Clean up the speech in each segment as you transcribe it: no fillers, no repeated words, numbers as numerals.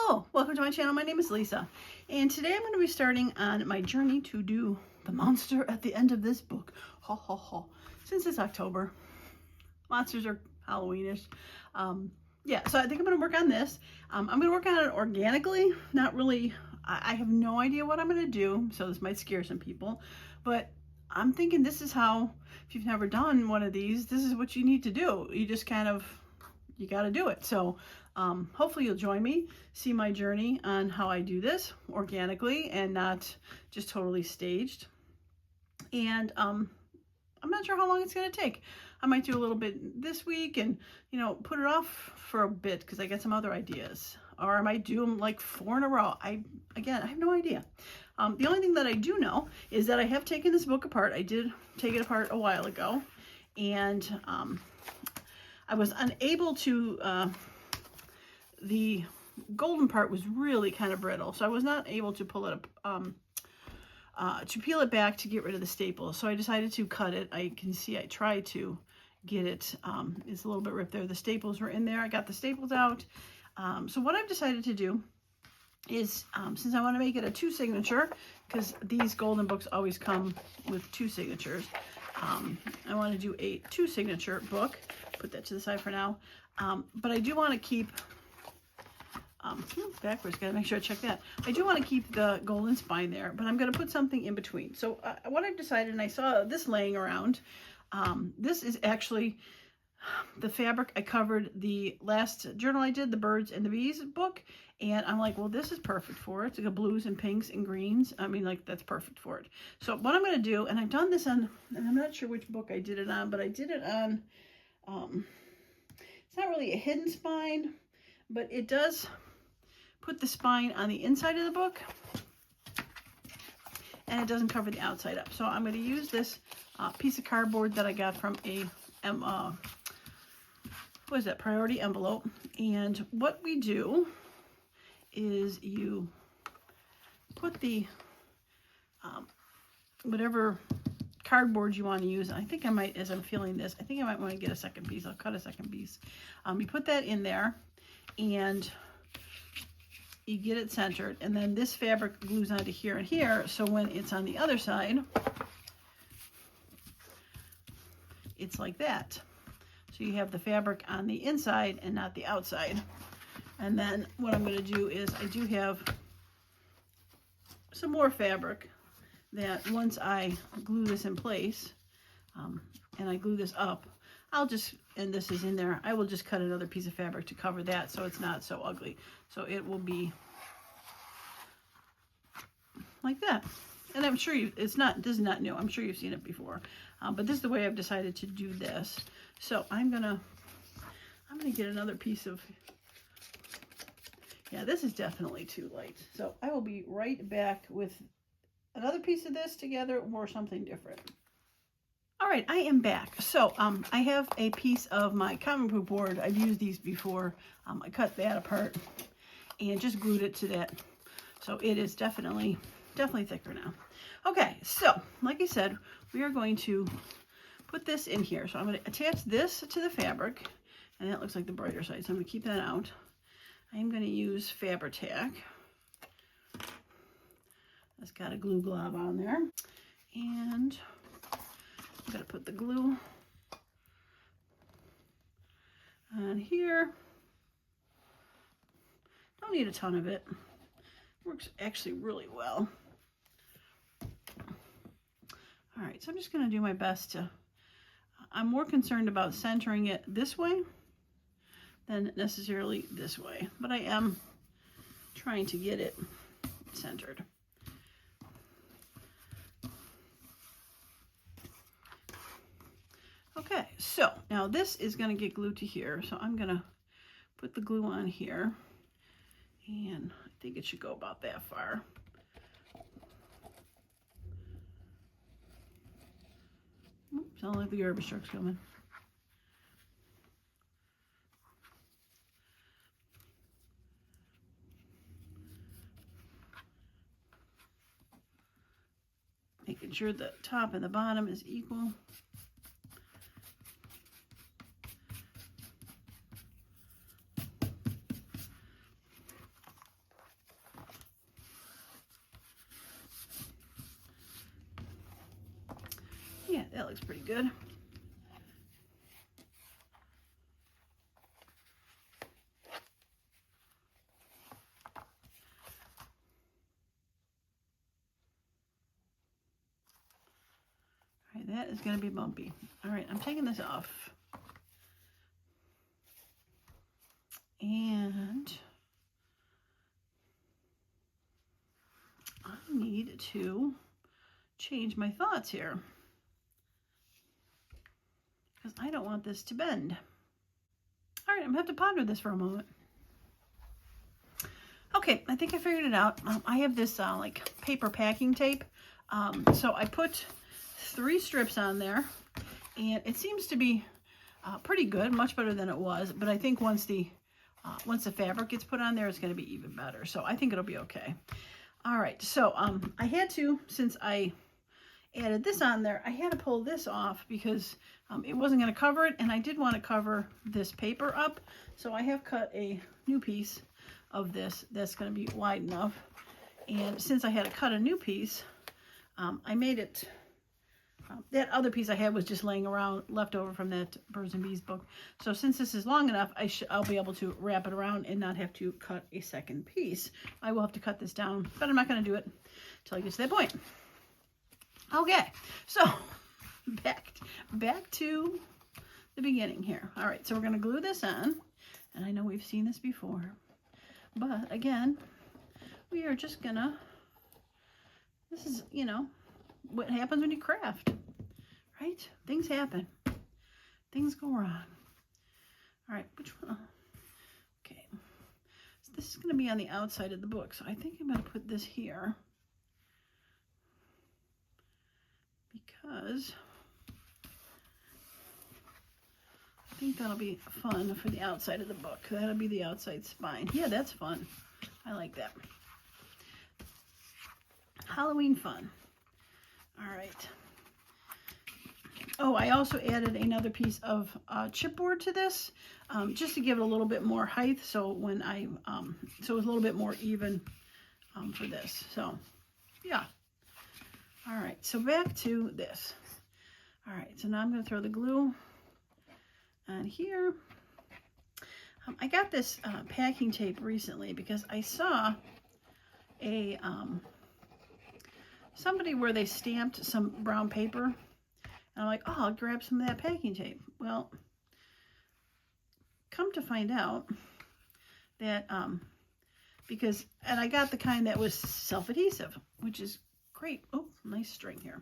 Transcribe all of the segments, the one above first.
Hello, welcome to my channel. My name is Lisa, and today I'm going to be starting on my journey to do the monster at the end of this book. Ha ha ha. Since it's October, monsters are Halloweenish. Yeah, so I think I'm going to work on this. I'm going to work on it organically, not really. I have no idea what I'm going to do, so this might scare some people, but I'm thinking this is how, if you've never done one of these, this is what you need to do. You just kind of, you got to do it. So hopefully you'll join me, see my journey on how I do this organically and not just totally staged. And I'm not sure how long it's going to take. I might do a little bit this week and, you know, put it off for a bit because I got some other ideas. Or I might do them like 4 in a row. I have no idea. The only thing that I do know is that I have taken this book apart. I did take it apart a while ago. And I was unable to... the golden part was really kind of brittle, so I was not able to pull it up, to peel it back to get rid of the staples. So I decided to cut it. I can see I tried to get it. It's a little bit ripped there. The staples were in there. I got the staples out. So what I've decided to do is, since I want to make it a 2 signature, because these golden books always come with 2 signatures, I want to do a 2 signature book. Put that to the side for now. But I do want to keep... backwards, gotta make sure I check that. I do want to keep the golden spine there, but I'm going to put something in between. So what I've decided, and I saw this laying around, this is actually the fabric I covered the last journal I did, the Birds and the Bees book, and I'm like, well, this is perfect for it. It's like blues and pinks and greens. I mean, like, that's perfect for it. So what I'm going to do, and I've done this on, and I'm not sure which book I did it on, but I did it on, it's not really a hidden spine, but it does put the spine on the inside of the book, and it doesn't cover the outside up. So I'm going to use this piece of cardboard that I got from a what is that, priority envelope. And what we do is you put the whatever cardboard you want to use. I think I might, as I'm feeling this, I think I might want to get a second piece. I'll cut a second piece. You put that in there, and you get it centered, and then this fabric glues onto here and here, so when it's on the other side, it's like that. So you have the fabric on the inside and not the outside. And then what I'm going to do is, I do have some more fabric that once I glue this in place, and I glue this up, I'll just, and this is in there, I will just cut another piece of fabric to cover that so it's not so ugly. So it will be like that. And I'm sure this is not new. I'm sure you've seen it before. But this is the way I've decided to do this. So I'm gonna get another piece of, yeah, this is definitely too light. So I will be right back with another piece of this together or something different. All right, I am back. So I have a piece of my comic book board. I've used these before. I cut that apart and just glued it to that. So it is definitely thicker now. Okay, so like I said, we are going to put this in here. So I'm going to attach this to the fabric, and that looks like the brighter side. So I'm going to keep that out. I am going to use Fabri-Tac. That's got a glue glob on there. And I'm going to put the glue on here. Don't need a ton of it. Works actually really well. All right, so I'm just going to do my best to, I'm more concerned about centering it this way than necessarily this way, but I am trying to get it centered. Okay, so now this is going to get glued to here, so I'm going to put the glue on here, and I think it should go about that far. Oops, sound like the garbage truck's coming. Making sure the top and the bottom is equal. That looks pretty good. All right, that is going to be bumpy. All right, I'm taking this off. And I need to change my thoughts here, because I don't want this to bend. All right, I'm gonna have to ponder this for a moment. Okay, I think I figured it out. I have this like paper packing tape. So I put 3 strips on there, and it seems to be pretty good, much better than it was. But I think once the fabric gets put on there, it's going to be even better. So I think it'll be okay. All right, so I had to, since I added this on there, I had to pull this off because it wasn't going to cover it, and I did want to cover this paper up. So I have cut a new piece of this that's going to be wide enough. And since I had to cut a new piece, I made it, that other piece I had was just laying around, left over from that Birds and Bees book. So since this is long enough, I'll be able to wrap it around and not have to cut a second piece. I will have to cut this down, but I'm not going to do it until I get to that point. Okay, so back to the beginning here. All right, so we're going to glue this on, and I know we've seen this before, but again, we are just gonna, this is, you know, what happens when you craft, right? Things happen. Things go wrong. All right, which one? Okay, so this is going to be on the outside of the book, so I think I'm going to put this here because I think that'll be fun for the outside of the book. That'll be the outside spine. Yeah, that's fun. I like that. Halloween fun. All right. Oh, I also added another piece of chipboard to this, just to give it a little bit more height. So when I, so it's a little bit more even for this. So, yeah. All right. So back to this. All right. So now I'm going to throw the glue on here. I got this packing tape recently because I saw a somebody where they stamped some brown paper, and I'm like, oh, I'll grab some of that packing tape. Well, come to find out that because, and I got the kind that was self-adhesive, which is great. Oh, nice string here.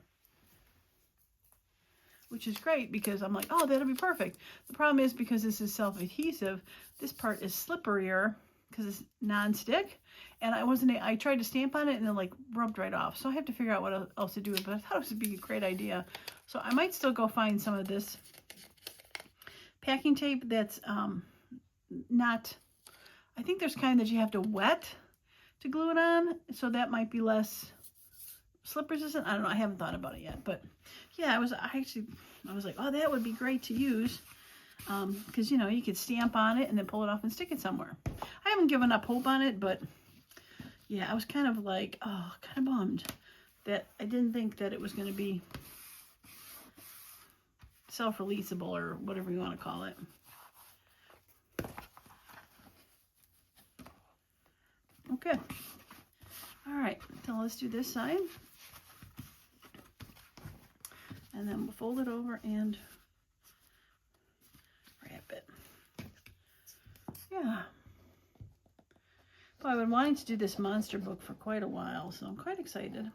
Which is great because I'm like, oh, that'll be perfect. The problem is because this is self-adhesive, this part is slipperier because it's non-stick, and I tried to stamp on it and it like rubbed right off. So I have to figure out what else to do with it, but I thought it would be a great idea. So I might still go find some of this packing tape that's not, I think there's kind that you have to wet to glue it on, so that might be less slip resistant. I don't know, I haven't thought about it yet, but yeah, I was like, oh, that would be great to use, because you know, you could stamp on it and then pull it off and stick it somewhere. I haven't given up hope on it, but yeah, I was kind of like, oh, kind of bummed that I didn't think that it was going to be self-releasable or whatever you want to call it. Okay. All right, so let's do this side. And then we'll fold it over and wrap it. Yeah. Well, I've been wanting to do this monster book for quite a while, so I'm quite excited. I'm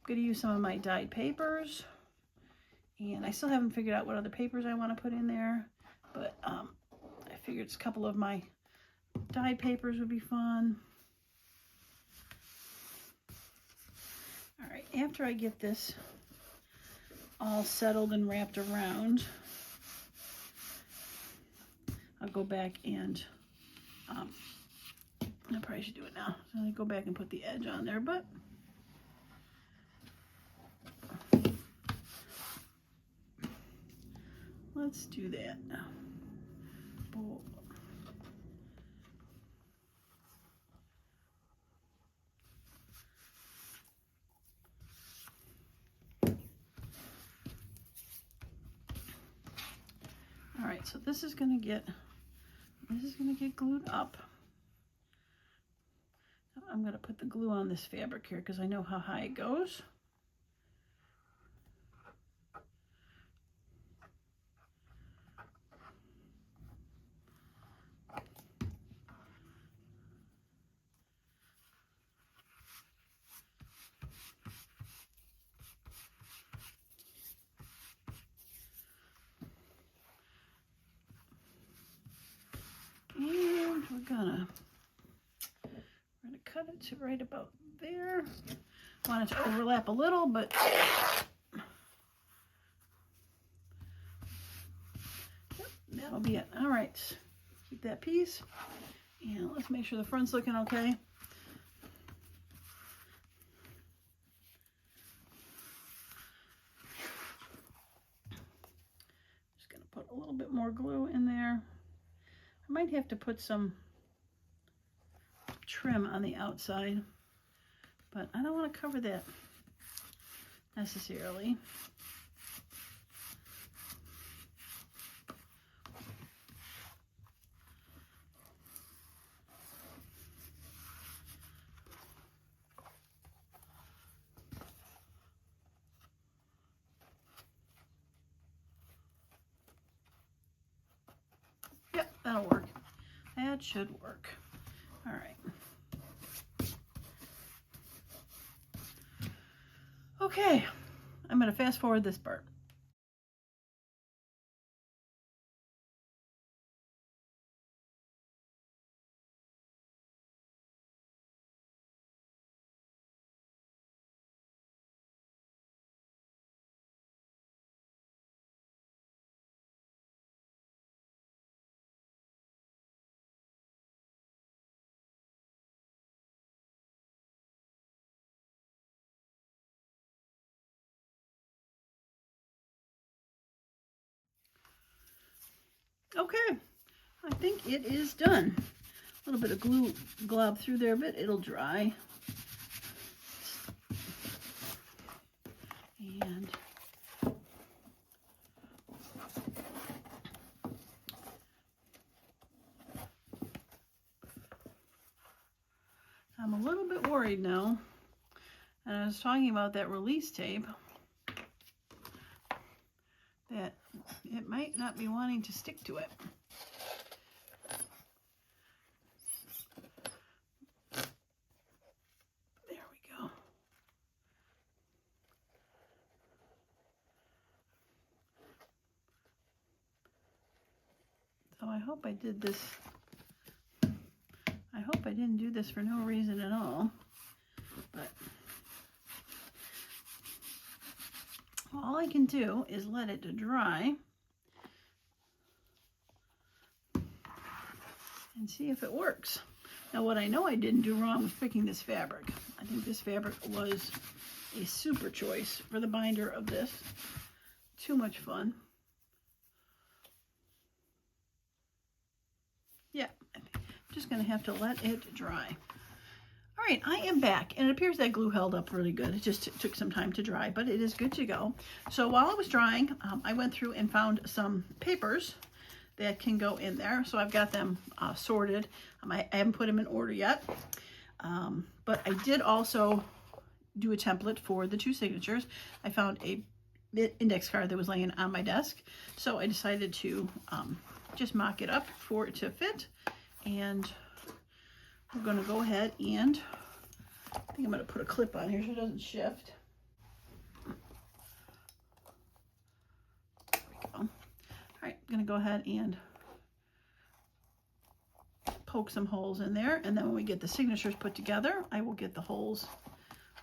going to use some of my dyed papers. And I still haven't figured out what other papers I want to put in there. But I figured a couple of my dyed papers would be fun. All right, after I get this all settled and wrapped around, I'll go back and I probably should do it now. So I go back and put the edge on there, but let's do that now. Oh. so this is gonna get glued up. I'm gonna put the glue on this fabric here because I know how high it goes. And we're gonna cut it to right about there. I want it to overlap a little, but yep, that'll be it. All right, keep that piece, and let's make sure the front's looking okay. Just gonna put a little bit more glue in there. I might have to put some trim on the outside, but I don't want to cover that necessarily. Yep, that'll work. That should work. All right. Okay, I'm going to fast forward this part. Okay, I think it is done. A little bit of glue glob through there, but it'll dry. And I'm a little bit worried now. And I was talking about that release tape, that it might not be wanting to stick to it. There we go. So I hope I did this. I hope I didn't do this for no reason at all. But all I can do is let it dry and see if it works. Now, what I know I didn't do wrong was picking this fabric. I think this fabric was a super choice for the binder of this. Too much fun. Yeah, I'm just going to have to let it dry. All right, I am back, and it appears that glue held up really good. It just took some time to dry, but it is good to go. So while it was drying, I went through and found some papers that can go in there. So I've got them sorted. I haven't put them in order yet, but I did also do a template for the 2 signatures. I found a index card that was laying on my desk, so I decided to just mock it up for it to fit, and we're going to go ahead and I think I'm going to put a clip on here so it doesn't shift. There we go. All right, I'm going to go ahead and poke some holes in there, and then when we get the signatures put together, I will get the holes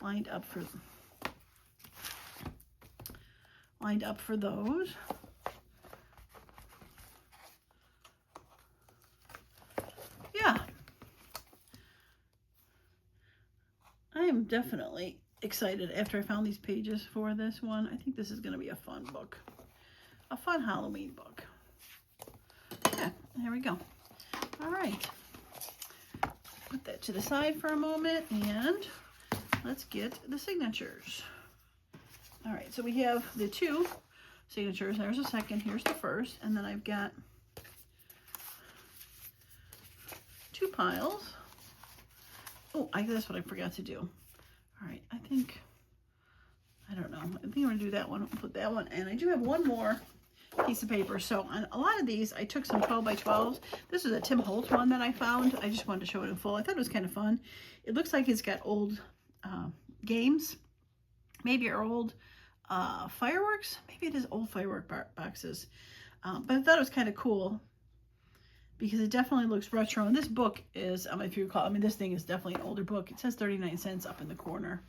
lined up for those. Yeah. I am definitely excited after I found these pages for this one. I think this is going to be a fun book. A fun Halloween book. Yeah, there we go. All right. Put that to the side for a moment, and let's get the signatures. All right, so we have the 2 signatures. There's a second, here's the first, and then I've got 2 piles. Oh, that's what I forgot to do. All right, I don't know. I think I'm gonna do that one. I'll put that one, and I do have one more piece of paper. So on a lot of these, I took some 12 by 12s. This is a Tim Holtz one that I found. I just wanted to show it in full. I thought it was kind of fun. It looks like it's got old games, maybe old fireworks. Maybe it is old firework boxes. But I thought it was kind of cool because it definitely looks retro. And this book is, if you recall, this thing is definitely an older book. It says 39 cents up in the corner.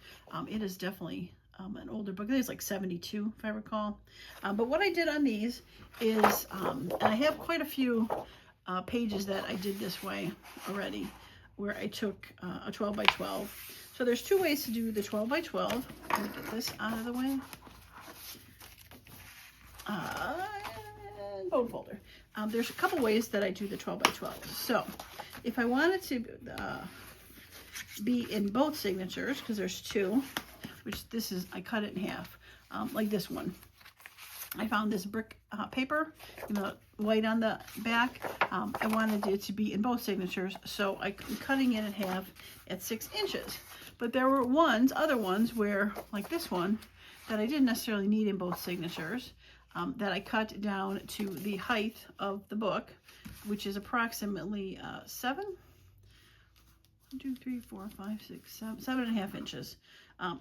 It is definitely an older book. I think it's like 72 if I recall. But what I did on these is, and I have quite a few pages that I did this way already, where I took a 12 by 12. So there's 2 ways to do the 12 by 12. Let me get this out of the way. Bone folder. There's a couple ways that I do the 12 by 12. So if I wanted to be in both signatures, because there's 2, which this is, I cut it in half, like this one. I found this brick paper, white on the back. I wanted it to be in both signatures, so I'm cutting it in half at 6 inches. But there were other ones where, like this one, that I didn't necessarily need in both signatures, that I cut down to the height of the book, which is approximately 7, 1, 2, 3, 4, 5, 6, 7, 7.5 inches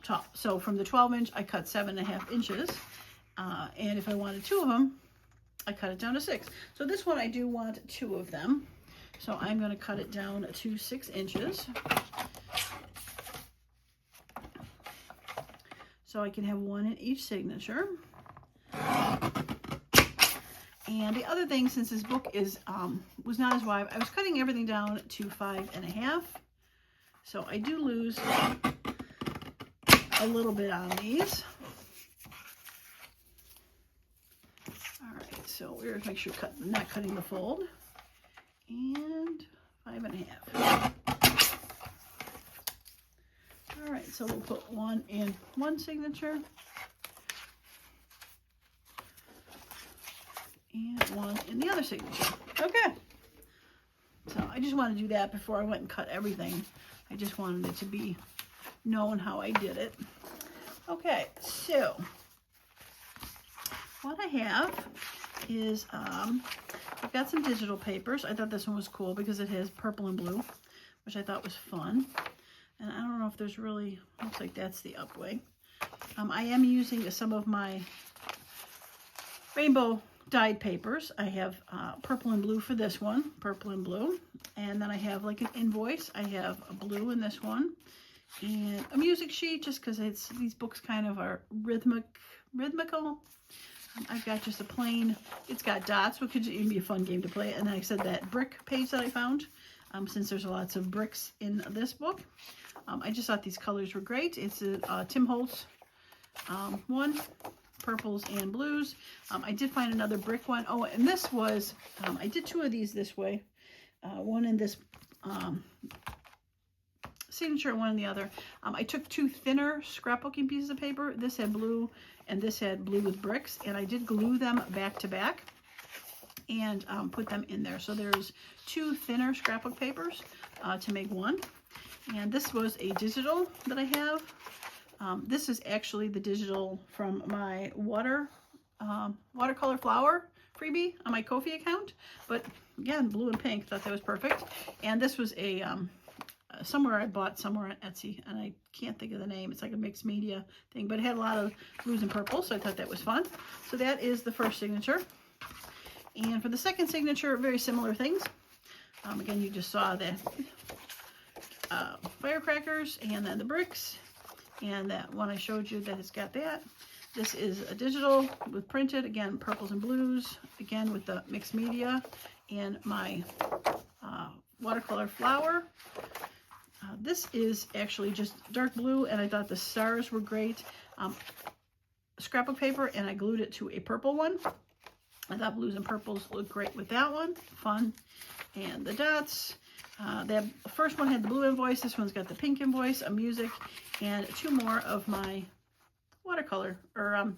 tall. So from the 12 inch, I cut 7.5 inches. And if I wanted 2 of them, I cut it down to 6. So this one, I do want 2 of them. So I'm going to cut it down to 6 inches. So I can have 1 in each signature. And the other thing, since this book is was not as wide, I was cutting everything down to 5.5. So I do lose a little bit on these. All right, so we're going to make sure not cutting the fold. And 5.5. All right, so we'll put 1 in one signature. And 1 in the other signature. Okay. So I just want to do that before I went and cut everything. I just wanted it to be known how I did it. Okay, so what I have is I've got some digital papers. I thought this one was cool because it has purple and blue, which I thought was fun. And I don't know if there's really, looks like that's the up way. I am using some of my rainbow dyed papers. I have purple and blue for this one, purple and blue. And then I have like an invoice. I have a blue in this one. And a music sheet, just because these books kind of are rhythmical. I've got just a plain, it's got dots, which could even be a fun game to play. And then I said that brick page that I found, since there's lots of bricks in this book. I just thought these colors were great. It's a Tim Holtz one, purples and blues. I did find another brick one. Oh, and this was, I did 2 of these this way. One in this signature and one in the other. I took 2 thinner scrapbooking pieces of paper. This had blue and this had blue with bricks, and I did glue them back to back and put them in there. So there's 2 thinner scrapbook papers to make one. And this was a digital that I have. This is actually the digital from my watercolor flower freebie on my Ko-fi account. But again, blue and pink, thought that was perfect. And this was a somewhere I bought somewhere on Etsy, and I can't think of the name. It's like a mixed media thing, but it had a lot of blues and purples, so I thought that was fun. So that is the first signature. And for the second signature, very similar things. Again, you just saw the firecrackers and then the bricks, and that one I showed you that has got that. This is a digital with printed, again, purples and blues, again with the mixed media, and my watercolor flower. This is actually just dark blue, and I thought the stars were great. Scrapbook paper, and I glued it to a purple one. I thought blues and purples looked great with that one. Fun. And the dots. The first one had the blue invoice. This one's got the pink invoice, a music, and 2 more of my watercolor, or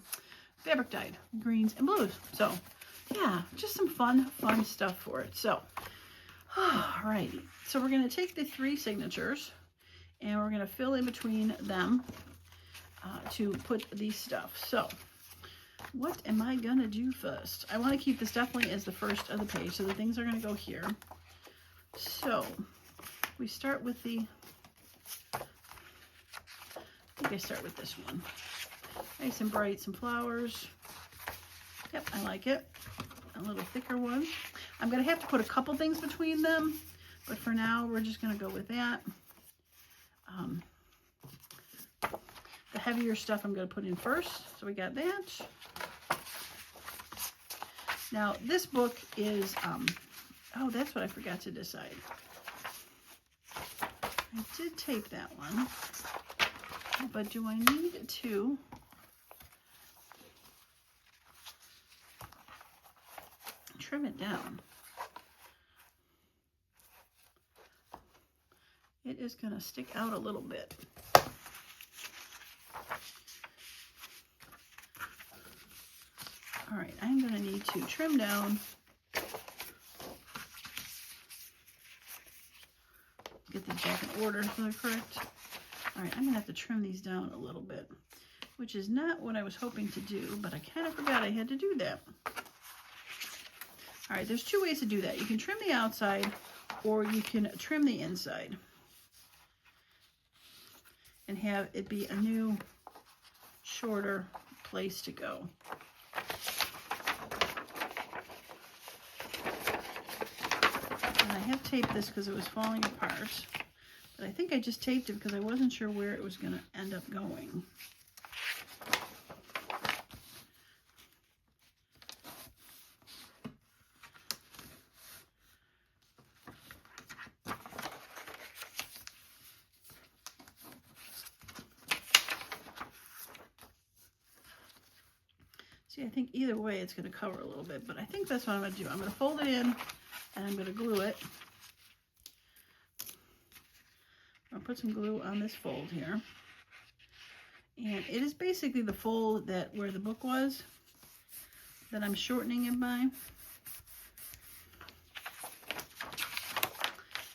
fabric dyed greens and blues. So, yeah, just some fun stuff for it. So, Alrighty, so we're going to take the 3 signatures and we're going to fill in between them to put the stuff. So what am I going to do first? I want to keep this definitely as the first of the page, so the things are going to go here. So we start with the, I think I start with this one. Nice and bright, some flowers. Yep, I like it. A little thicker one. I'm going to have to put a couple things between them, but for now we're just going to go with that. The heavier stuff I'm going to put in first. So we got that. Now this book is, oh, that's what I forgot to decide. I did tape that one, but do I need to trim it down? It is going to stick out a little bit. All right, I'm going to need to trim down. Get these back in order so they're correct. All right, I'm going to have to trim these down a little bit, which is not what I was hoping to do, but I kind of forgot I had to do that. All right, there's 2 ways to do that. You can trim the outside or you can trim the inside and have it be a new, shorter place to go. And I have taped this because it was falling apart, but I think I just taped it because I wasn't sure where it was going to end up going. See, I think either way it's going to cover a little bit, but I think that's what I'm going to do. I'm going to fold it in and I'm going to glue it. I'll put some glue on this fold here. And it is basically the fold that where the book was that I'm shortening it by.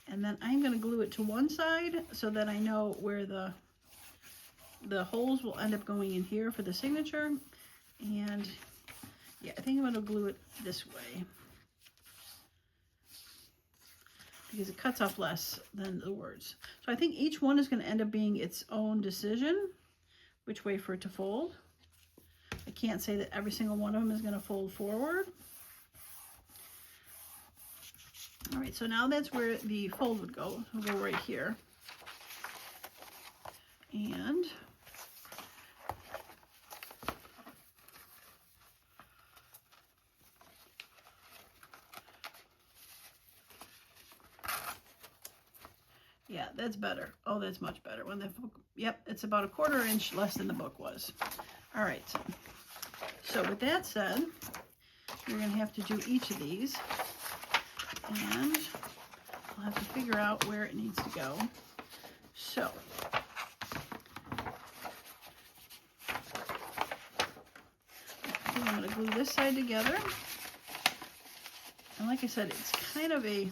And then I'm going to glue it to one side so that I know where the holes will end up going in here for the signature. And yeah, I think I'm going to glue it this way because it cuts off less than the words. So I think each one is going to end up being its own decision, which way for it to fold. I can't say that every single one of them is going to fold forward. All right, so now that's where the fold would go. It'll go right here. And yeah, that's better. Oh, that's much better. When the book, yep, it's about a 1/4 inch less than the book was. All right. So with that said, you're going to have to do each of these, and I'll have to figure out where it needs to go. So I'm going to glue this side together. And like I said, it's kind of a,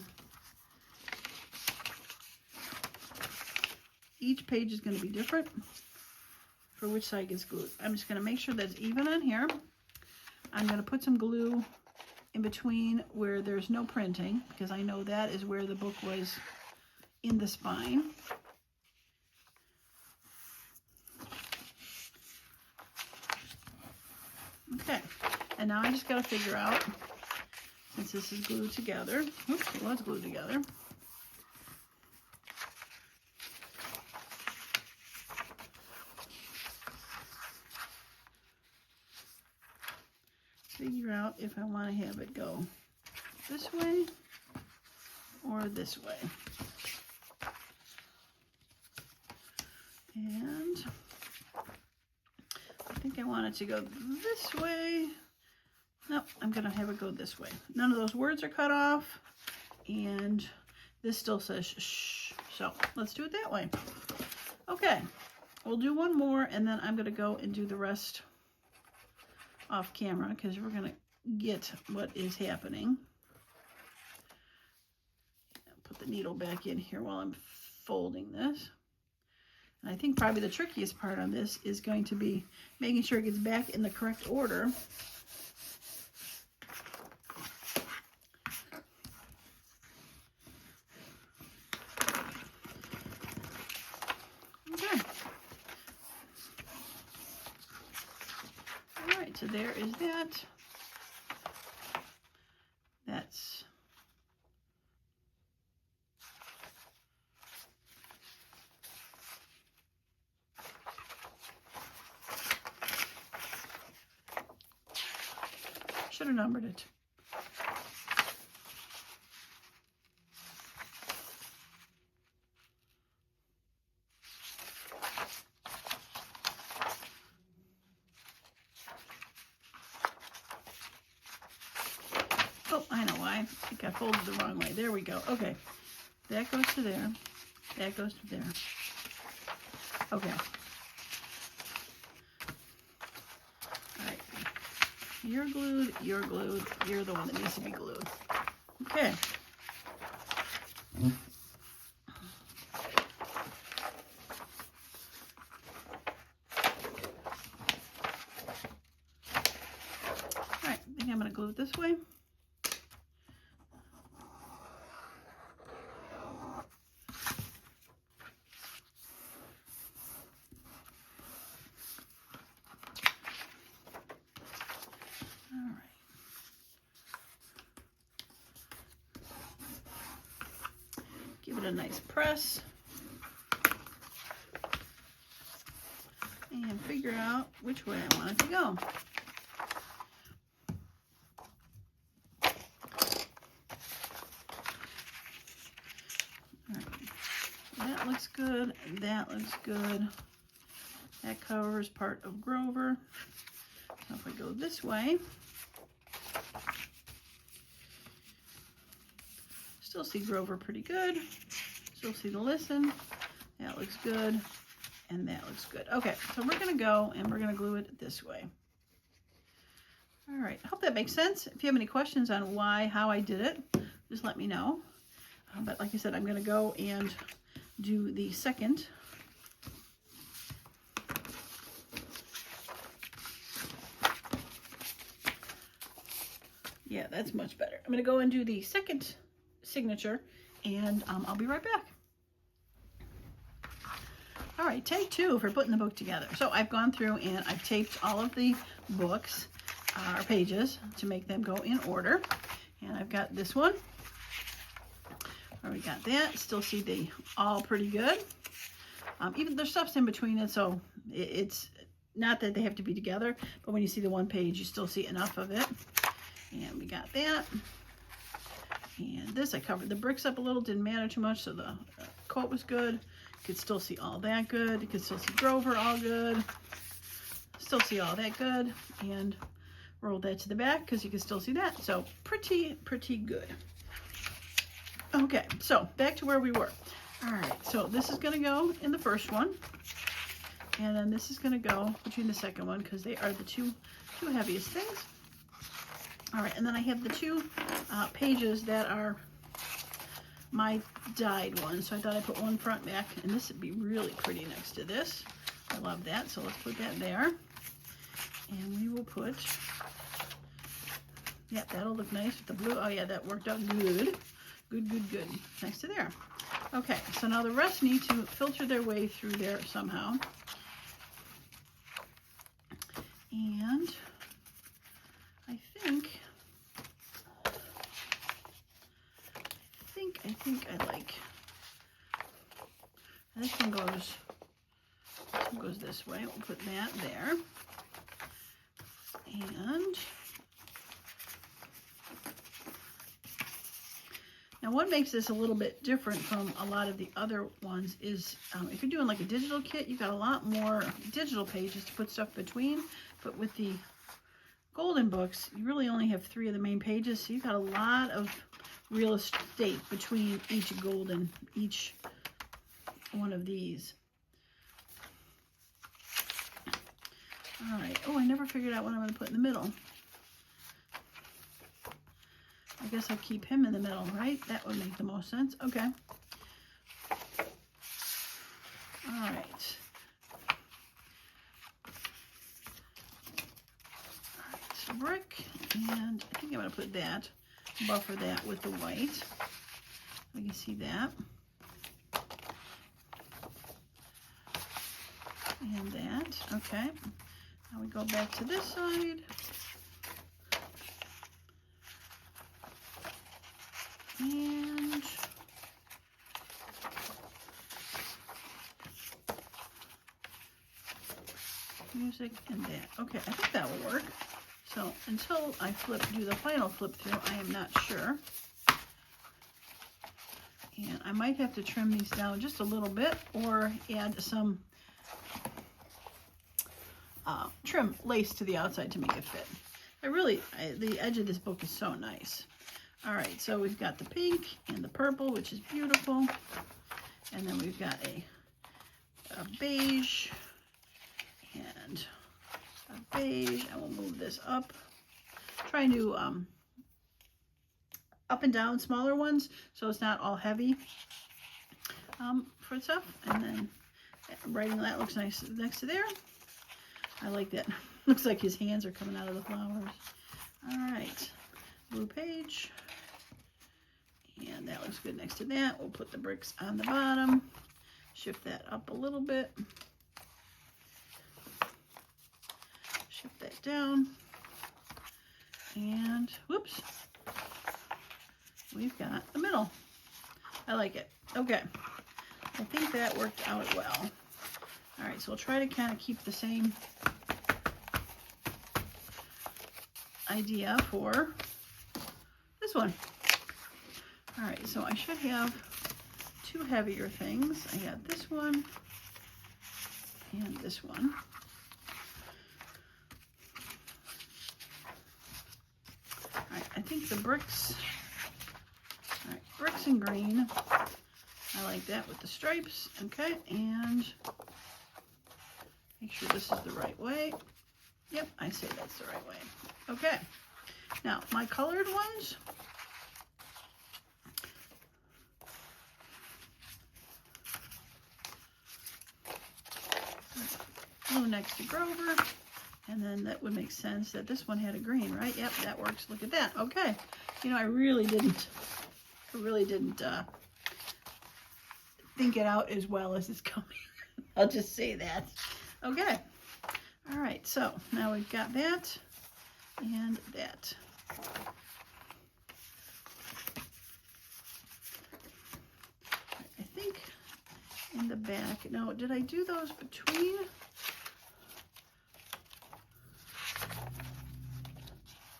each page is going to be different for which side gets glued. I'm just going to make sure that's even on here. I'm going to put some glue in between where there's no printing, because I know that is where the book was in the spine. Okay, and now I just got to figure out, since this is glued together, oops, it was glued together. Figure out if I want to have it go this way or this way. And I think I want it to go this way. Nope, I'm going to have it go this way. None of those words are cut off, and this still says shh. So let's do it that way. Okay, we'll do one more, and then I'm going to go and do the rest off camera because we're going to get what is happening. put the needle back in here while I'm folding this. And I think probably the trickiest part on this is going to be making sure it gets back in the correct order. Okay. All right, so there is that. That's should have numbered it. Oh, I know why. I think I folded the wrong way. There we go. Okay. That goes to there. That goes to there. Okay. All right. You're glued. You're glued. You're the one that needs to be glued. Okay. All right. I think I'm going to glue it this way. Give it a nice press and figure out which way I want it to go. All right. That looks good. That looks good. That covers part of Grover. So if I go this way, still see Grover pretty good. Still see the listen. That looks good. And that looks good. Okay, so we're going to go and we're going to glue it this way. All right, I hope that makes sense. If you have any questions on how I did it, just let me know. But like I said, I'm going to go and do the second. Yeah, that's much better. I'm going to go and do the second signature, and I'll be right back. All right, take two for putting the book together. So I've gone through and I've taped all of the books or pages to make them go in order. And I've got this one. We got that. Still see they all pretty good. Even there's stuff's in between it, so it's not that they have to be together, but when you see the one page, you still see enough of it. And we got that. And this, I covered the bricks up a little, didn't matter too much, so the quote was good. You could still see all that good. You could still see Grover all good. Still see all that good. And roll that to the back because you can still see that. So pretty good. Okay, so back to where we were. All right, so this is going to go in the first one. And then this is going to go between the second one because they are the two heaviest things. All right, and then I have the two pages that are my dyed ones. So I thought I'd put one front back, and this would be really pretty next to this. I love that, so let's put that there. And we will put, yeah, that'll look nice with the blue. Oh yeah, that worked out good. Good. Next to there. Okay, so now the rest need to filter their way through there somehow. And I think I like, this one goes this way. We'll put that there. And now what makes this a little bit different from a lot of the other ones is if you're doing like a digital kit, you've got a lot more digital pages to put stuff between, but with the golden books, you really only have 3 of the main pages, so you've got a lot of real estate between each one of these. All right. Oh, I never figured out what I'm going to put in the middle. I guess I'll keep him in the middle, right? That would make the most sense. Okay. All right. So brick, and I think I'm going to put that, buffer that with the white. You can see that. And that. Okay. Now we go back to this side. And music and that. Okay, I think that will work. So until I do the final flip through, I am not sure. And I might have to trim these down just a little bit or add some trim lace to the outside to make it fit. The edge of this book is so nice. All right, so we've got the pink and the purple, which is beautiful. And then we've got a beige and a beige. I will move this up. Trying to up and down smaller ones so it's not all heavy for stuff. And then writing that looks nice next to there. I like that. Looks like his hands are coming out of the flowers. All right, blue page. And that looks good next to that. We'll put the bricks on the bottom. Shift that up a little bit. Shift that down. And whoops. We've got the middle. I like it. Okay. I think that worked out well. All right, so we'll try to kind of keep the same idea for this one. All right, so I should have two heavier things. I got this one and this one. All right, I think the bricks, all right, bricks and green. I like that with the stripes. Okay, and make sure this is the right way. Yep, I say that's the right way. Okay, now my colored ones, blue next to Grover, and then that would make sense that this one had a green, right? Yep, that works. Look at that. Okay, you know, I really didn't think it out as well as it's coming. I'll just say that. Okay. All right, so now we've got that and that. I think in the back, no, did I do those between?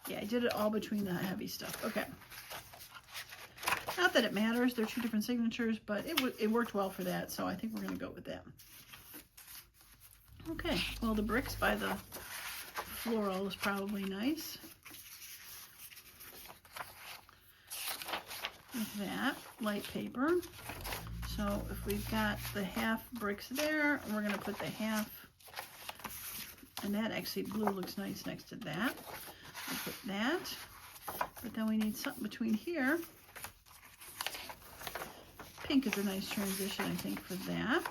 Yeah, I did it all between the heavy stuff. Okay. Not that it matters, they're two different signatures, but it worked well for that, so I think we're going to go with that. Okay, well, the bricks by the floral is probably nice. With that light paper. So if we've got the half bricks there, we're going to put the half, and that actually blue looks nice next to that. We'll put that, but then we need something between here. Pink is a nice transition, I think, for that.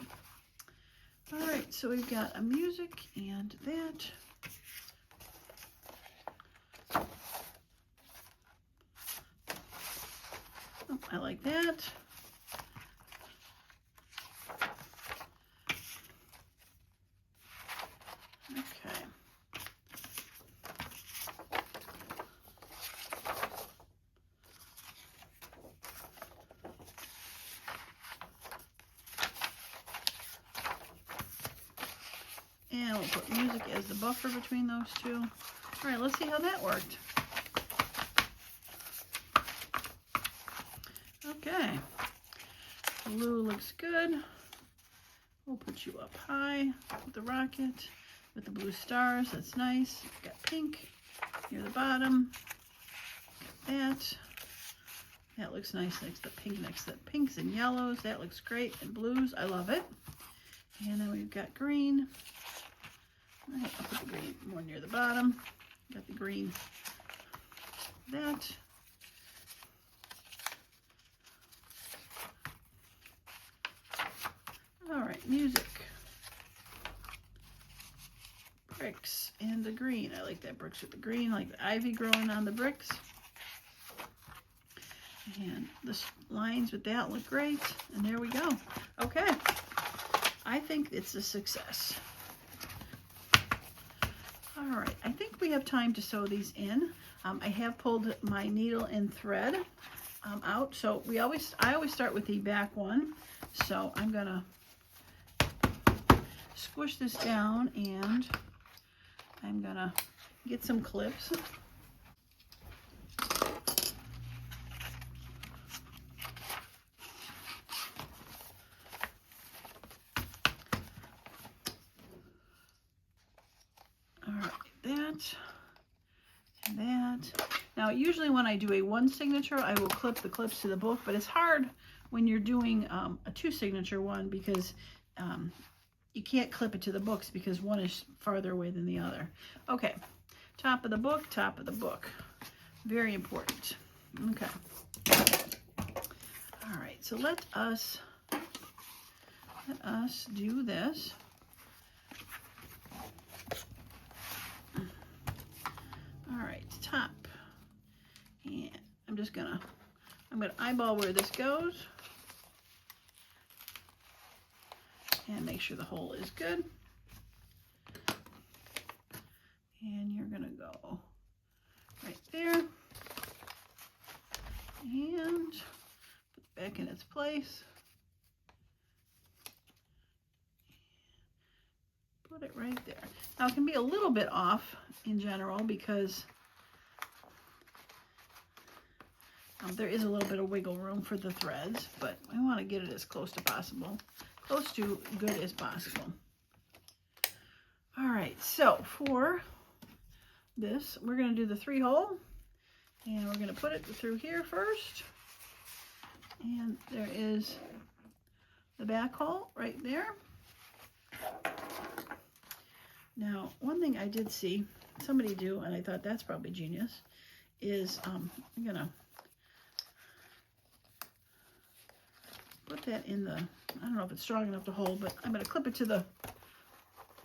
All right, so we've got a music and that. Oh, I like that. Okay. And we'll put music as the buffer between those two. All right, let's see how that worked. Okay, blue looks good. We'll put you up high with the rocket, with the blue stars. That's nice. We've got pink near the bottom. That looks nice next to pink, next to pinks and yellows. That looks great. And blues, I love it. And then we've got green. All right, I'll put the green more near the bottom. Got the green. That. music. Bricks and the green. I like that bricks with the green, like the ivy growing on the bricks. And the lines with that look great. And there we go. Okay. I think it's a success. All right. I think we have time to sew these in. I have pulled my needle and thread out. So I always start with the back one. So I'm going to squish this down and I'm going to get some clips. All right, that and that. Now, usually when I do a one signature, I will clip the clips to the book, but it's hard when you're doing a two signature one because you can't clip it to the books because one is farther away than the other. Okay, top of the book, top of the book. Very important. Okay. All right, so let us do this. All right, top. And I'm gonna eyeball where this goes. And make sure the hole is good. And you're gonna go right there. And put it back in its place. Put it right there. Now it can be a little bit off in general because there is a little bit of wiggle room for the threads, but I want to get it as close to possible. Close to good as possible. All right, so for this, we're going to do the 3-hole, and we're going to put it through here first. And there is the back hole right there. Now, one thing I did see somebody do, and I thought that's probably genius, is I'm going to put that in the, I don't know if it's strong enough to hold, but I'm going to clip it to the,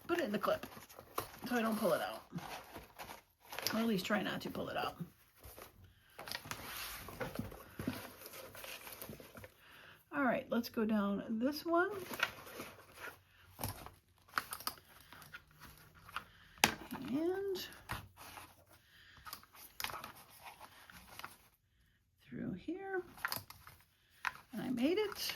put it in the clip so I don't pull it out. Or at least try not to pull it out. All right, let's go down this one. And through here. And I made it.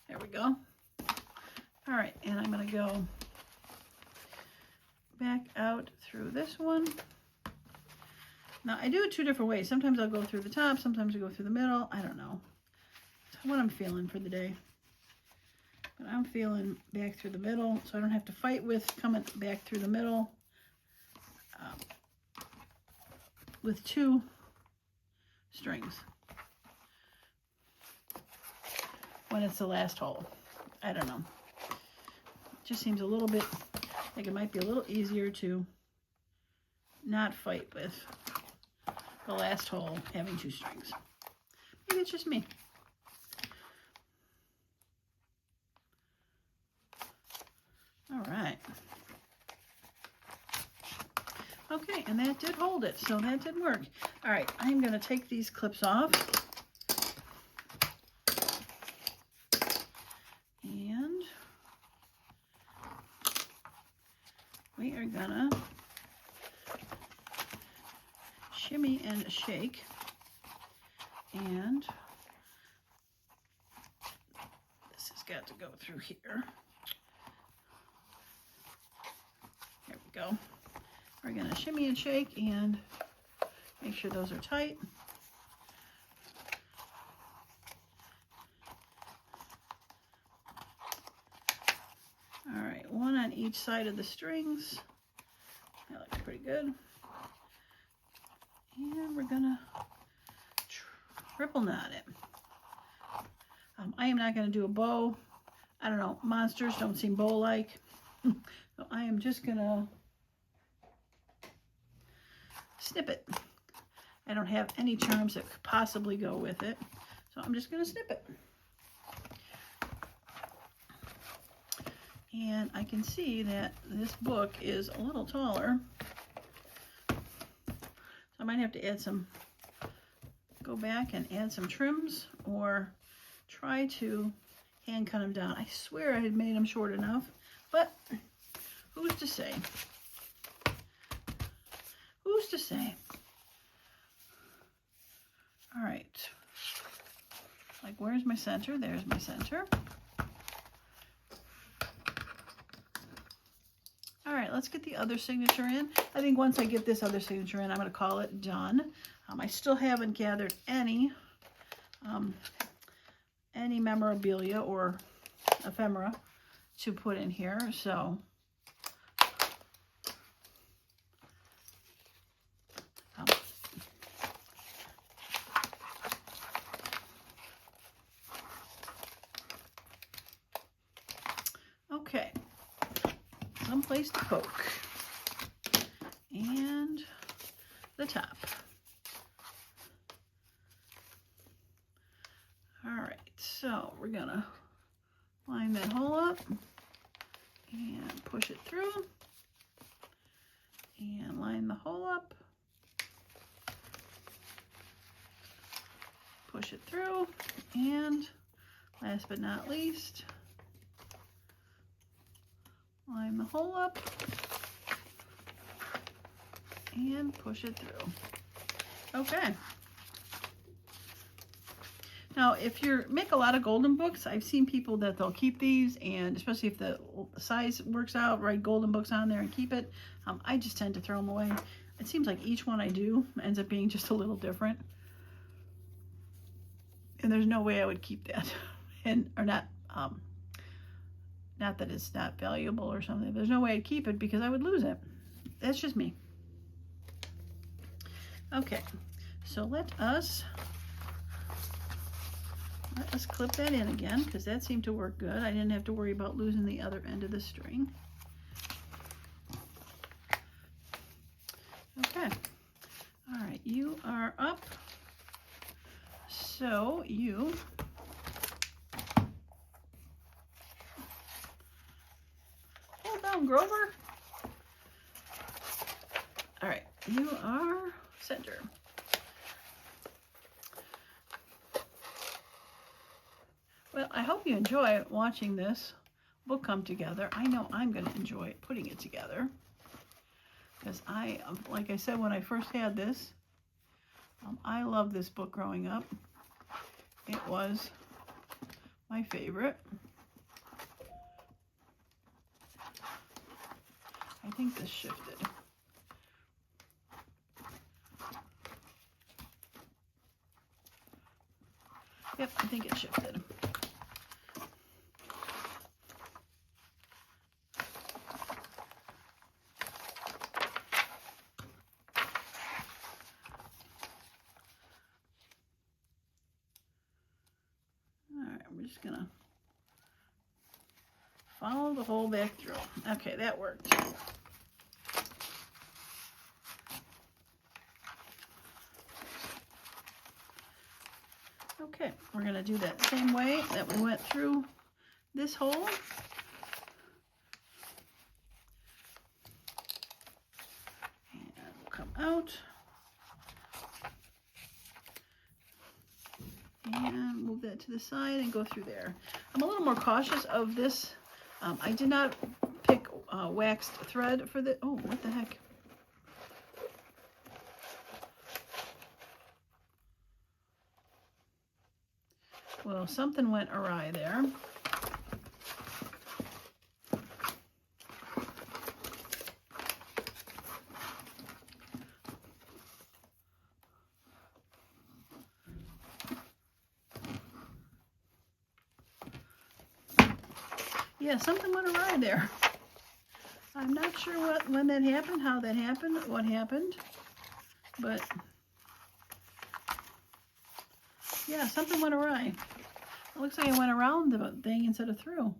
There we go. All right, and I'm going to go back out through this one. Now, I do it 2 different ways. Sometimes I'll go through the top, sometimes I go through the middle. I don't know. It's what I'm feeling for the day. But I'm feeling back through the middle, so I don't have to fight with coming back through the middle with 2 strings when it's the last hole. I don't know. It just seems a little bit like it might be a little easier to not fight with the last hole having 2 strings. Maybe it's just me. All right. Okay, and that did hold it, so that did work. All right, I'm going to take these clips off. And we are going to shimmy and shake. And this has got to go through here. There we go. We're going to shimmy and shake and make sure those are tight. All right, 1 on each side of the strings. That looks pretty good. And we're going to triple knot it. I am not going to do a bow. I don't know, monsters don't seem bow-like. So I am just going to snip it. I don't have any charms that could possibly go with it, so I'm just going to snip it. And I can see that this book is a little taller, so I might have to add some, go back and add some trims, or try to hand cut them down. I swear I had made them short enough, but who's to say? Who's to say? All right. Like, where's my center? There's my center. All right, let's get the other signature in. I think once I get this other signature in, I'm going to call it done. I still haven't gathered any memorabilia or ephemera to put in here, so okay, someplace to poke, and the top. All right, so we're gonna line that hole up and push it through, and line the hole up, push it through, and last but not least, line the hole up and push it through. Okay. Now, if you make a lot of golden books, I've seen people that they'll keep these, and especially if the size works out, write golden books on there and keep it. I just tend to throw them away. It seems like each one I do ends up being just a little different. And there's no way I would keep that. Or not, not that it's not valuable or something. There's no way I'd keep it because I would lose it. That's just me. Okay, so let us clip that in again, because that seemed to work good. I didn't have to worry about losing the other end of the string. Okay. All right, you are up. So you hold down, Grover. All right, you are center. Well, I hope you enjoy watching this book come together. I know I'm going to enjoy putting it together, because like I said, when I first had this, I loved this book growing up. It was my favorite. I think this shifted. Yep, I think it shifted. We're just gonna follow the hole back through. Okay, that worked. Okay, we're gonna do that same way that we went through this hole. And we'll come out. And move that to the side and go through there. I'm a little more cautious of this. I did not pick waxed thread for the, oh, what the heck? Well, something went awry there. Yeah, something went awry there. I'm not sure when that happened, how that happened, what happened, but yeah, something went awry. It looks like I went around the thing instead of through.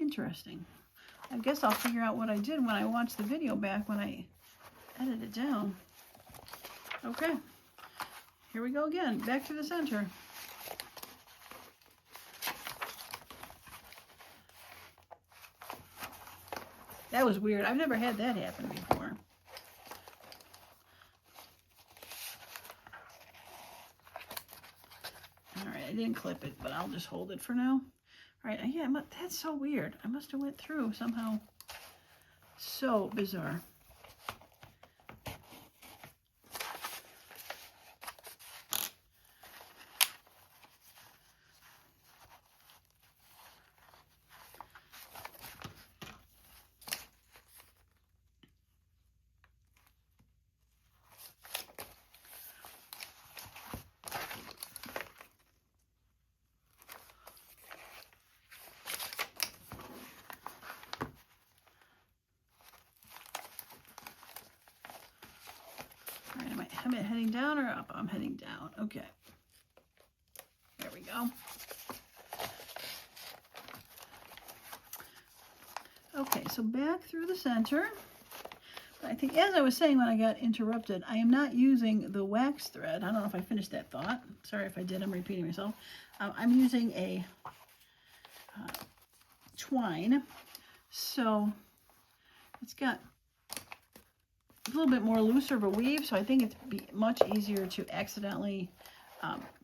Interesting. I guess I'll figure out what I did when I watched the video back when I edited it down. Okay, here we go again, back to the center. That was weird. I've never had that happen before. All right, I didn't clip it, but I'll just hold it for now. All right, yeah, that's so weird. I must have went through somehow. So bizarre. Am I heading down or up? I'm heading down. Okay. There we go. Okay, so back through the center. I think, as I was saying when I got interrupted, I am not using the wax thread. I don't know if I finished that thought. Sorry if I did. I'm repeating myself. I'm using a twine. So it's got a little bit more looser of a weave, so I think it's be much easier to accidentally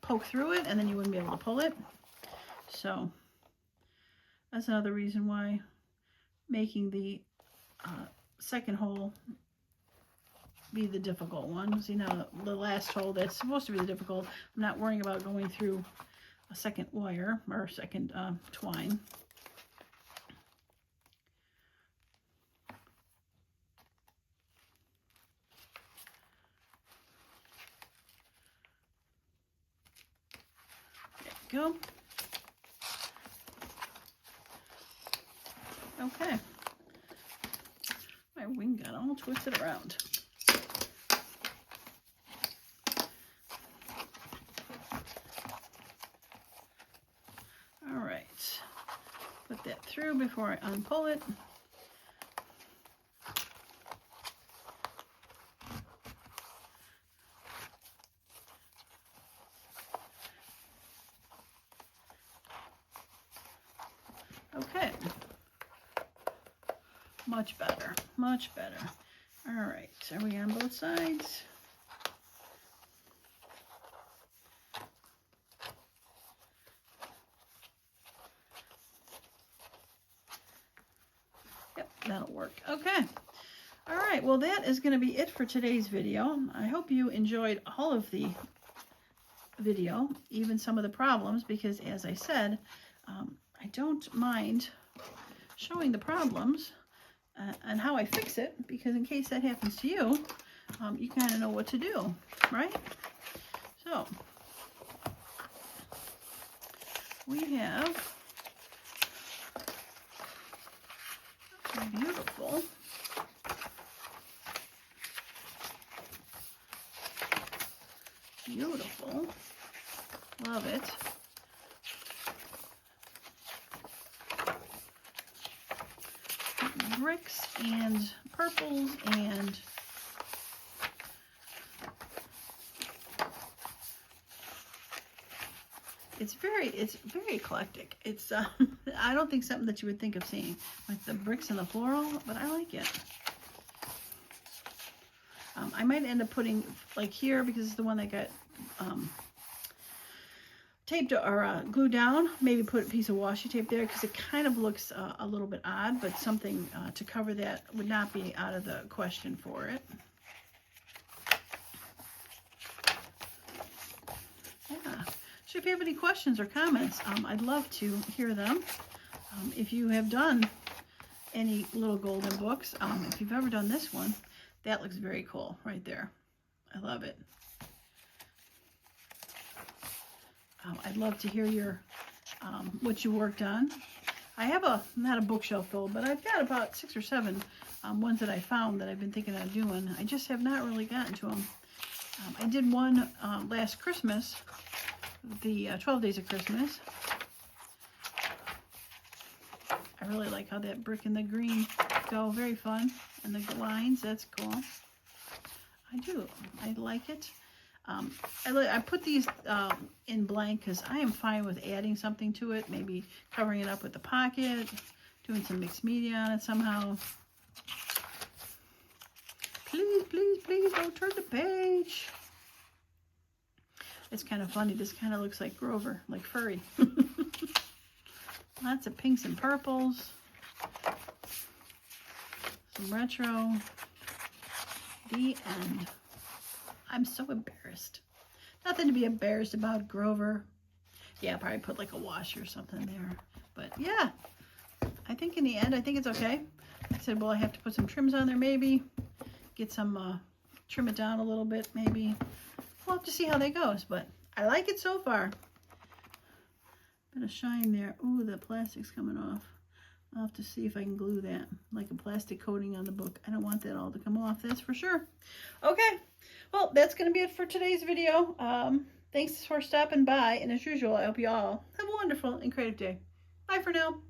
poke through it, and then you wouldn't be able to pull it. So that's another reason why making the second hole be the difficult one. See, now the last hole that's supposed to be the difficult, I'm not worrying about going through a second wire or second twine. Go. Okay. My wing got all twisted around. All right. Put that through before I unpull it. Okay, much better, much better. All right, are we on both sides? Yep, that'll work. Okay. All right, well, that is going to be it for today's video. I hope you enjoyed all of the video, even some of the problems, because as I said, I don't mind showing the problems and how I fix it, because in case that happens to you, you kind of know what to do, right? So we have beautiful beautiful, love it, bricks and purples and it's very eclectic. It's I don't think something that you would think of seeing, like the bricks and the floral, but I like it. I might end up putting, like here, because it's the one that got taped or glued down, maybe put a piece of washi tape there, because it kind of looks a little bit odd, but something to cover that would not be out of the question for it. Yeah. So if you have any questions or comments, I'd love to hear them. If you have done any little golden books, if you've ever done this one, that looks very cool right there. I love it. I'd love to hear your what you worked on. I have not a bookshelf full, but I've got about 6 or 7 ones that I found that I've been thinking of doing. I just have not really gotten to them. I did one last Christmas, the 12 Days of Christmas. I really like how that brick and the green go. Very fun. And the lines, that's cool. I do. I like it. I put these in blank because I am fine with adding something to it. Maybe covering it up with the pocket, doing some mixed media on it somehow. Please, please, please don't turn the page. It's kind of funny. This kind of looks like Grover, like furry. Lots of pinks and purples. Some retro. The end. I'm so embarrassed. Nothing to be embarrassed about, Grover. Yeah, I'll probably put like a wash or something there. But yeah, I think in the end, I think it's okay. I said, well, I have to put some trims on there maybe. Get some, trim it down a little bit maybe. We'll have to see how that goes, but I like it so far. Bit of shine there. Ooh, the plastic's coming off. I'll have to see if I can glue that, like a plastic coating on the book. I don't want that all to come off, that's for sure. Okay, well, that's going to be it for today's video. Thanks for stopping by, and as usual, I hope you all have a wonderful and creative day. Bye for now.